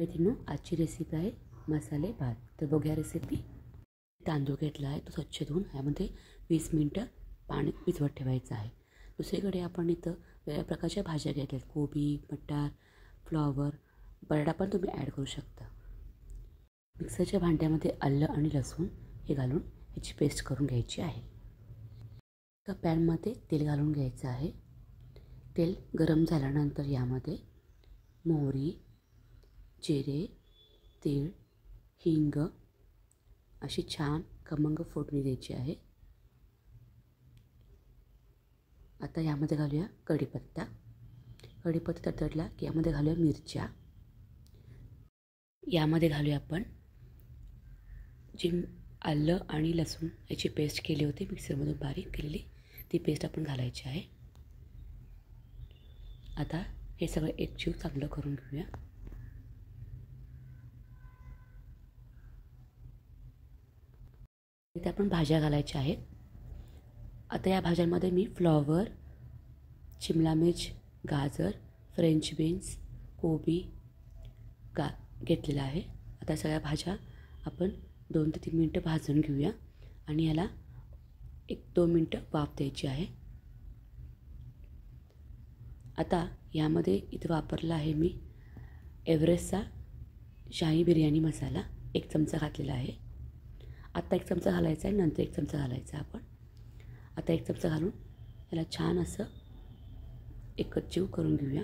मित्रांनो, आजची रेसिपी आहे मसाले भात. तर बघूया रेसिपी. तांदूळ घेतला आहे, तो स्वच्छ धुवून यामध्ये 20 मिनटं पाणी भिजवत ठेवायचं आहे. दुसरीकडे आपण इथं वेगळ्या प्रकारच्या भाज्या घेतल्यात. कोबी, मटार, फ्लॉवर, बटाटा पण तुम्ही ॲड करू शकता. मिक्सरच्या भांड्यामध्ये आलं आणि लसूण हे घालून ह्याची पेस्ट करून घ्यायची आहे. एका पॅनमध्ये तेल घालून घ्यायचं आहे. तेल गरम झाल्यानंतर यामध्ये मोहरी, जिरे, तीळ, हिंग अशी छान खमंग फोडणी द्यायची आहे. आता यामध्ये घालूया कढीपत्ता. कढीपत्ता तडतडला की यामध्ये घालूया मिरच्या. यामध्ये घालूया आपण जी आलं आणि लसूण याची पेस्ट केली होती मिक्सरमधून बारीक केलेली, ती पेस्ट आपण घालायची आहे. आता हे सगळं एकजीव चांगलं करून घेऊया. इथे आपण भाज्या घालायच्या आहेत. आता या भाज्यांमध्ये मी फ्लॉवर, शिमला मिर्च, गाजर, फ्रेंच बीन्स, कोबी घेतलेला आहे. आता सगळ्या भाज्या आपण 2 ते 3 मिनटं भाजून घेऊया आणि याला 1-2 मिनटं वाफ द्यायची आहे. आता यामध्ये इथं वापरला आहे मी एव्हरेस्टचा शाही बिर्याणी मसाला 1 चमचा घातलेला आहे. आता 1 चमचा घालायचा आहे, नंतर 1 चमचा घालायचा आहे आपण. आता 1 चमचा घालून याला छान असं एकजीव करून घेऊया.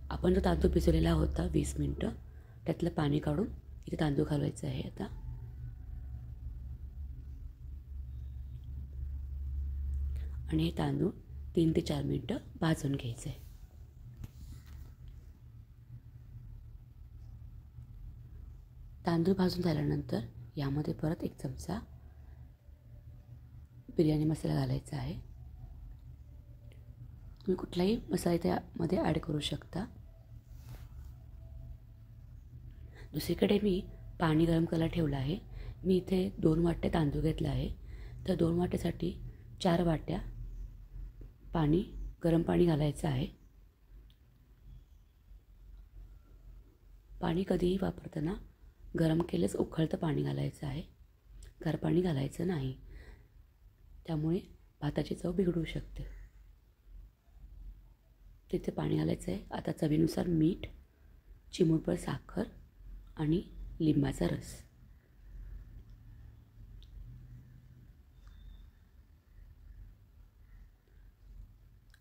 आपण जो तांदूळ भिजवलेला होता 20 मिनटं, त्यातलं पाणी काढून इथे तांदूळ घालवायचं आहे. आता आणि हे तांदूळ 3 ते 4 मिनटं भाजून घ्यायचं आहे. तांदूळ भाजून झाल्यानंतर यामध्ये परत 1 चमचा बिर्याणी मसाला घालायचा आहे. तुम्ही कुठलाही मसाला त्यामध्ये ॲड करू शकता. दुसरीकडे मी पाणी गरम करायला ठेवलं आहे. मी इथे 2 वाट्या तांदूळ घेतला आहे. तर 2 वाट्यासाठी 4 वाट्या गरम पाणी घालायचं आहे. पाणी कधीही वापरताना गरम केलंच उकळतं पाणी घालायचं आहे. गार पाणी घालायचं नाही, त्यामुळे भाताची चव बिघडू शकते. तिथे पाणी घालायचं आहे. आता चवीनुसार मीठ, चिमूटभर साखर आणि लिंबाचा रस.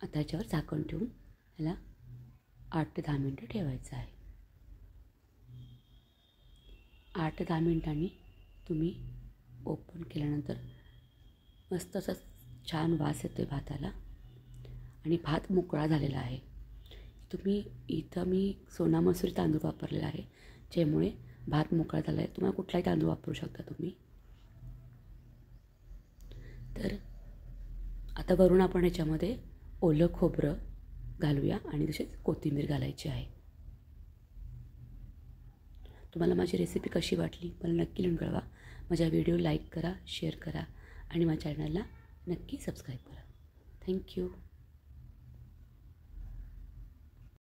आता याच्यावर झाकण ठेवून याला 8 ते 10 मिनटं ठेवायचं आहे. 8 ते 10 मिनिटांनी तुम्ही ओपन केल्यानंतर मस्त असा छान वास येतो आहे भाताला आणि भात मोकळा झालेला आहे. इथं मी सोना मसूरी तांदूळ वापरलेला आहे, ज्यामुळे भात मोकळा झाला आहे. तुम्हाला कुठलाही तांदूळ वापरू शकता तुम्ही. तर आता वरून आपण ह्याच्यामध्ये ओलं खोबरं घालूया आणि तसेच कोथिंबीर घालायची आहे. तुम्हाला माझी रेसिपी कशी वाटली मला नक्की लिहून कळवा. माझ्या व्हिडिओ लाईक करा, शेअर करा आणि माझ्या चॅनलला नक्की सबस्क्राईब करा. थँक्यू.